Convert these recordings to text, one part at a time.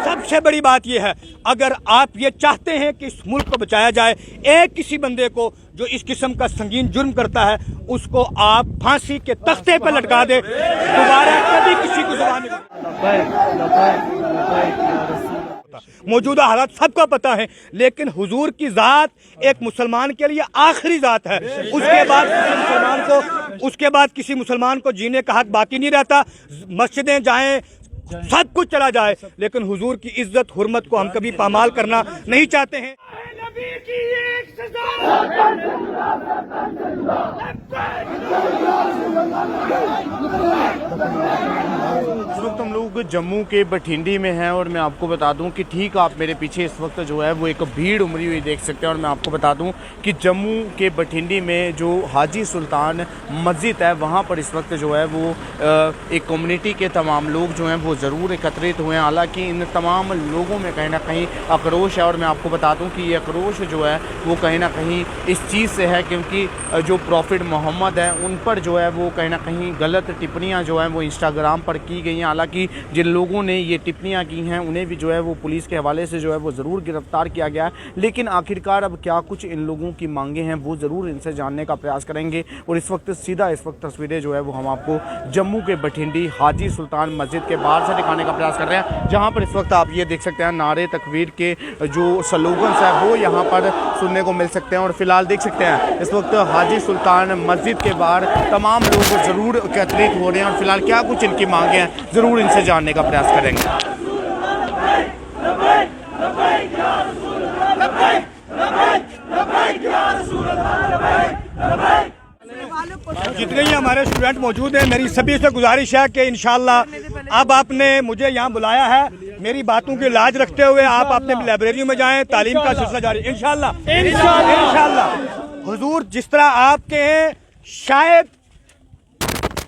सबसे बड़ी बात यह है, अगर आप ये चाहते हैं कि इस मुल्क को बचाया जाए, एक किसी बंदे को जो इस किस्म का संगीन जुर्म करता है उसको आप फांसी के तख्ते पर लटका दे, दोबारा कभी किसी को जुबान नहीं। मौजूदा हालात सबको पता है, लेकिन हुजूर की जात एक मुसलमान के लिए आखिरी जात है। उसके बाद किसी मुसलमान को जीने का हक बाकी नहीं रहता। मस्जिदें जाएं, सब कुछ चला जाए, लेकिन हुजूर की इज्जत हुर्मत को हम कभी पामाल करना नहीं चाहते हैं। इस वक्त हम लोग जम्मू के बठिंडी में हैं और मैं आपको बता दूं कि ठीक आप मेरे पीछे इस वक्त जो है वो एक भीड़ उमड़ी हुई देख सकते हैं। और मैं आपको बता दूं कि जम्मू के बठिंडी में जो हाजी सुल्तान मस्जिद है वहां पर इस वक्त जो है वो एक कम्युनिटी के तमाम लोग जो हैं वो ज़रूर एकत्रित हुए हैं। हालांकि इन तमाम लोगों में कहीं ना कहीं आक्रोश है और मैं आपको बता दूँ कि ये आक्रोश जो है वो कहीं ना कहीं इस चीज़ से है क्योंकि जो प्रॉफिट मोहम्मद है उन पर जो है वो कहीं ना कहीं गलत टिप्पणियाँ जो हैं वो इंस्टाग्राम पर की गई हैं। हालांकि जिन लोगों ने ये टिप्पणियाँ की हैं उन्हें भी जो है वो पुलिस के हवाले से जो है वो ज़रूर गिरफ्तार किया गया है। लेकिन आखिरकार अब क्या कुछ इन लोगों की मांगे हैं वो ज़रूर इनसे जानने का प्रयास करेंगे। और इस वक्त तस्वीरें जो है वो हम आपको जम्मू के बठिंडी हाजी सुल्तान मस्जिद के बाहर से दिखाने का प्रयास कर रहे हैं, जहाँ पर इस वक्त आप ये देख सकते हैं नारे तकबीर के जो स्लोगन्स हैं वो यहाँ पर सुनने को मिल सकते हैं। और फिलहाल देख सकते हैं इस वक्त हाजी सुल्तान मस्जिद के बाहर तमाम लोग ज़रूर एकत्रित हो रहे हैं और फिलहाल क्या कुछ इनकी मांगे हैं ज़रूर इनसे जानने का प्रयास करेंगे। जितने ही हमारे स्टूडेंट मौजूद हैं, मेरी सभी से गुजारिश है कि इंशाल्लाह अब आपने मुझे यहाँ बुलाया है, मेरी बातों की लाज रखते हुए आप अपने लाइब्रेरी में जाएं, तालीम का सिलसिला जारी इंशाल्लाह। हुजूर जिस तरह आपके हैं, शायद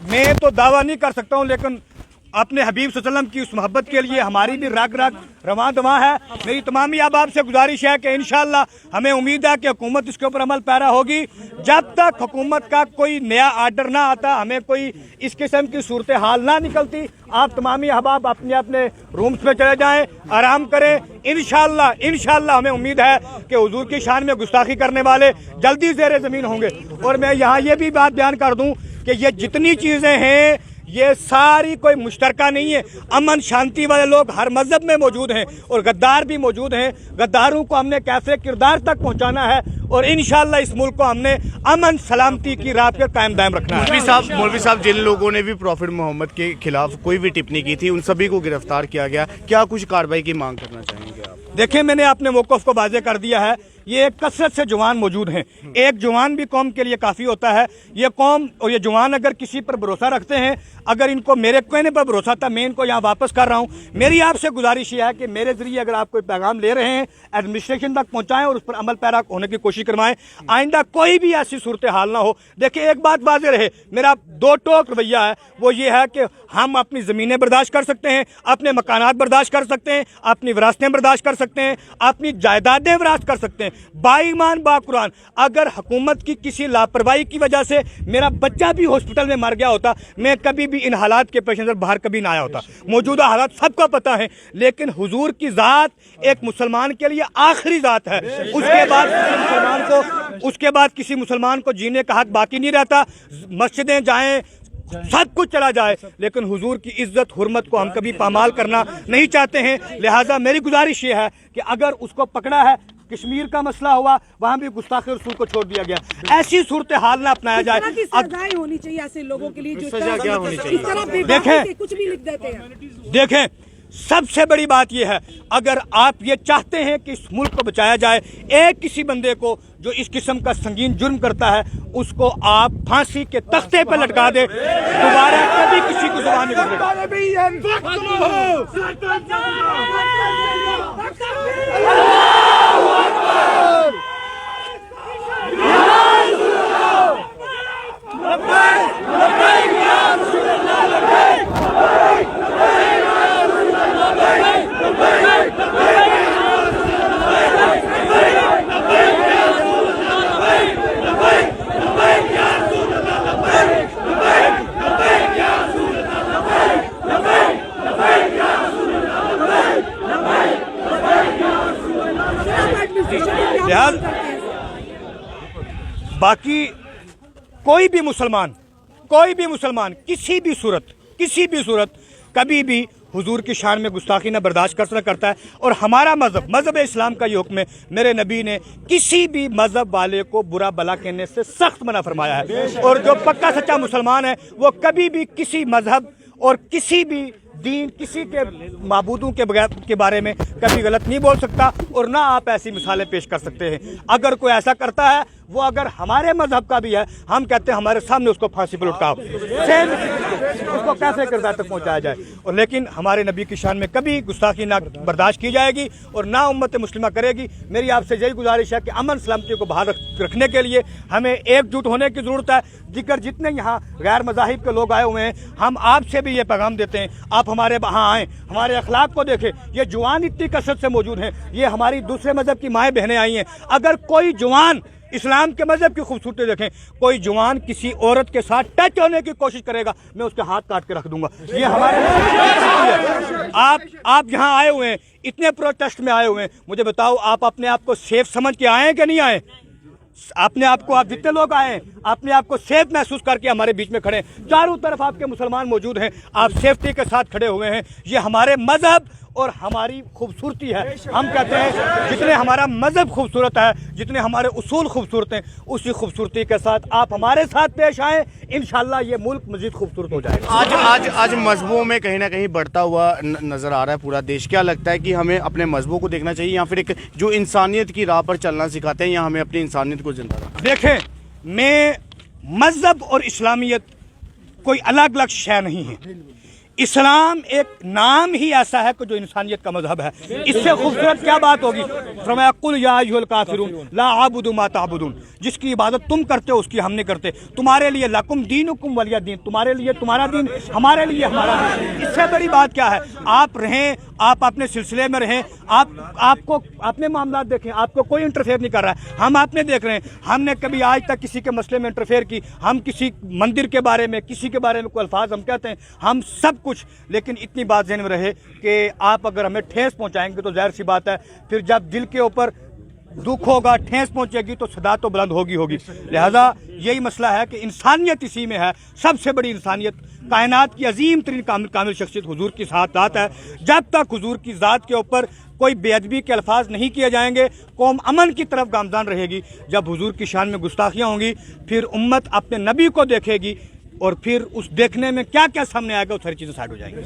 मैं तो दावा नहीं कर सकता हूँ, लेकिन अपने हबीब सल्लल्लाहु अलैहि वसल्लम की उस मोहब्बत के लिए हमारी भी रग रग रवां दवा है। मेरी तमामी अब से गुजारिश है कि इंशाल्लाह हमें उम्मीद है कि हुकूमत इसके ऊपर अमल पैरा होगी। जब तक हुकूमत का कोई नया आर्डर ना आता, हमें कोई इस किस्म की सूरत हाल ना निकलती, आप तमामी अहबाब अपने अपने रूम्स में चले जाएं, आराम करें। इंशाल्लाह हमें उम्मीद है कि हुजूर की शान में गुस्ताखी करने वाले जल्दी ज़ेरे ज़मीन होंगे। और मैं यहाँ ये भी बात बयान कर दूँ कि ये जितनी चीज़ें हैं ये सारी कोई मुश्तरका नहीं है। अमन शांति वाले लोग हर मजहब में मौजूद हैं और गद्दार भी मौजूद हैं। गद्दारों को हमने कैसे किरदार तक पहुंचाना है और इंशाल्लाह इस मुल्क को हमने अमन सलामती की राह पर कायम दायम रखना है। मौलवी साहब, जिन लोगों ने भी प्रॉफिट मोहम्मद के खिलाफ कोई भी टिप्पणी की थी उन सभी को गिरफ्तार किया गया, क्या कुछ कार्रवाई की मांग करना चाहेंगे आप? देखें, मैंने अपने मौक़िफ़ को वाज़ेह कर दिया है। ये एक कसरत से जवान मौजूद हैं, एक जवान भी कौम के लिए काफ़ी होता है। ये कौम और ये जवान अगर किसी पर भरोसा रखते हैं, अगर इनको मेरे कहने पर भरोसा था, मैं इनको यहाँ वापस कर रहा हूँ। मेरी आपसे गुजारिश ये है कि मेरे ज़रिए अगर आप कोई पैगाम ले रहे हैं एडमिनिस्ट्रेशन तक पहुँचाएँ और उस पर अमल पैरा होने की कोशिश करवाएं। आइंदा कोई भी ऐसी सूरत हाल ना हो। देखिए, एक बात वाज़ेह रहे, मेरा दो टोक रवैया है, वो ये है कि हम अपनी ज़मीनें बर्दाश्त कर सकते हैं, अपने मकानात बर्दाश्त कर सकते हैं, अपनी विरासतें बर्दाश्त कर सकते हैं, अपनी जायदादें बर्दाश्त कर सकते हैं। बाईमान बा कुरान, अगर हुकूमत की किसी लापरवाही की वजह से मेरा बच्चा भी हॉस्पिटल में मर गया होता, मैं कभी भी इन हालात के पेश नज़र बाहर कभी ना आया होता। मौजूदा हालात सबको पता है, लेकिन हुजूर की ज़ात एक मुसलमान के लिए आखिरी ज़ात है। उसके बाद किसी मुसलमान को जीने का हक बाकी नहीं रहता। मस्जिदें जाएं, सब कुछ चला जाए, लेकिन हुजूर की इज्जत हुर्मत को हम कभी पामाल करना नहीं चाहते हैं। लिहाजा मेरी गुजारिश ये है कि अगर उसको पकड़ा है, कश्मीर का मसला हुआ, वहाँ भी गुस्ताखी रसूल को छोड़ दिया गया, ऐसी सूरत हाल ना अपनाया जाए। सजाएं होनी चाहिए ऐसे लोगों के लिए जो सजा क्या होनी चाहिए? देखें, कुछ भी लिख देते हैं। देखें, सबसे बड़ी बात यह है, अगर आप ये चाहते हैं कि इस मुल्क को बचाया जाए, एक किसी बंदे को जो इस किस्म का संगीन जुर्म करता है उसको आप फांसी के तख्ते पर लटका दे, दोबारा कभी किसी को जुबान नहीं कोई भी मुसलमान किसी भी सूरत कभी भी हुजूर की शान में गुस्ताखी न बर्दाश्त कर करता है। और हमारा मज़हब इस्लाम का ये हुक्म है, मेरे नबी ने किसी भी मज़हब वाले को बुरा भला कहने से सख्त मना फरमाया है। और जो पक्का सच्चा मुसलमान है वो कभी भी किसी मज़हब और किसी भी दीन, किसी के माबूदों के बारे में कभी गलत नहीं बोल सकता। और ना आप ऐसी मिसालें पेश कर सकते हैं। अगर कोई ऐसा करता है, वो अगर हमारे मजहब का भी है, हम कहते हैं हमारे सामने उसको फांसी पर लुटाओ, उसको कैसे किरदार तक पहुंचाया जाए। और लेकिन हमारे नबी की शान में कभी गुस्ताखी ना बर्दाश्त की जाएगी और ना उम्मत मुस्लिमा करेगी। मेरी आपसे यही गुजारिश है कि अमन सलामती को बहाल रखने के लिए हमें एकजुट होने की ज़रूरत है। जिक्र जितने यहाँ गैर मज़ाहिब के लोग आए हुए हैं, हम आपसे भी ये पैगाम देते हैं, आप हमारे यहाँ आएँ, हमारे अखलाक को देखें। ये जवान इतनी कसरत से मौजूद हैं, ये हमारी दूसरे मज़हब की माएँ बहनें आई हैं। अगर कोई जवान इस्लाम के मज़हब की खूबसूरती देखें, कोई जवान किसी औरत के साथ टच होने की कोशिश करेगा, मैं उसके हाथ काट के रख दूंगा। ये हमारे आप यहाँ आए हुए हैं, इतने प्रोटेस्ट में आए हुए हैं, मुझे बताओ आप अपने आप को सेफ समझ के आए हैं कि नहीं आए? अपने आप को, आप जितने लोग आए हैं, अपने आप को सेफ महसूस करके हमारे बीच में खड़े हैं। चारों तरफ आपके मुसलमान मौजूद हैं, आप सेफ्टी के साथ खड़े हुए हैं। ये हमारे मज़हब और हमारी खूबसूरती है। हम कहते हैं जितने हमारा मज़हब खूबसूरत है, जितने हमारे उसूल खूबसूरत हैं, उसी खूबसूरती के साथ आप हमारे साथ पेश आएँ, इंशाल्लाह ये मुल्क मज़ीद खूबसूरत हो जाएगा। आज मजहबों में कहीं ना कहीं बढ़ता हुआ नज़र आ रहा है पूरा देश। क्या लगता है कि हमें अपने मजहबों को देखना चाहिए या फिर एक जो इंसानियत की राह पर चलना सिखाते हैं, या हमें अपनी इंसानियत को जिंदा रखना? देखें, मैं मज़हब और इस्लामियत कोई अलग अलग शय नहीं है। इस्लाम एक नाम ही ऐसा है कि जो इंसानियत का मजहब है। इससे खूबसूरत क्या बात होगी? फरमाया कुल या अय्युहल काफिरून ला आबुदु मा ताबुदून, जिसकी इबादत तुम करते हो उसकी हम नहीं करते। तुम्हारे लिए लकुम दीनुकुम वलिया दीन, तुम्हारे लिए तुम्हारा दीन, हमारे लिए हमारा दीन। इससे बड़ी बात क्या है? आप रहें, आप अपने सिलसिले में रहें, आपको अपने मामला देखें, आपको कोई इंटरफेयर नहीं कर रहा है। हम आपने देख रहे हैं, हमने कभी आज तक किसी के मसले में इंटरफेयर की? हम किसी मंदिर के बारे में, किसी के बारे में कोई अल्फाज हम कहते हैं, हम सब कुछ। लेकिन इतनी बात ज़हन में रहे कि आप अगर हमें ठेस पहुंचाएंगे तो जाहिर सी बात है, फिर जब दिल के ऊपर दुख होगा, ठेस पहुंचेगी, तो सदा तो बुलंद होगी। लिहाजा यही मसला है कि इंसानियत इसी में है। सबसे बड़ी इंसानियत, कायनात की अजीम तरीन कामिल शख्सियत हुजूर की ज़ात है। जब तक हुजूर की ज़ात के ऊपर कोई बेअदबी के अल्फाज नहीं किए जाएंगे, कौम अमन की तरफ गामजान रहेगी। जब हुजूर की शान में गुस्ताखियाँ होंगी, फिर उम्मत अपने नबी को देखेगी और फिर उस देखने में क्या क्या सामने आएगा, वो सारी चीज़ें साइड हो जाएंगी।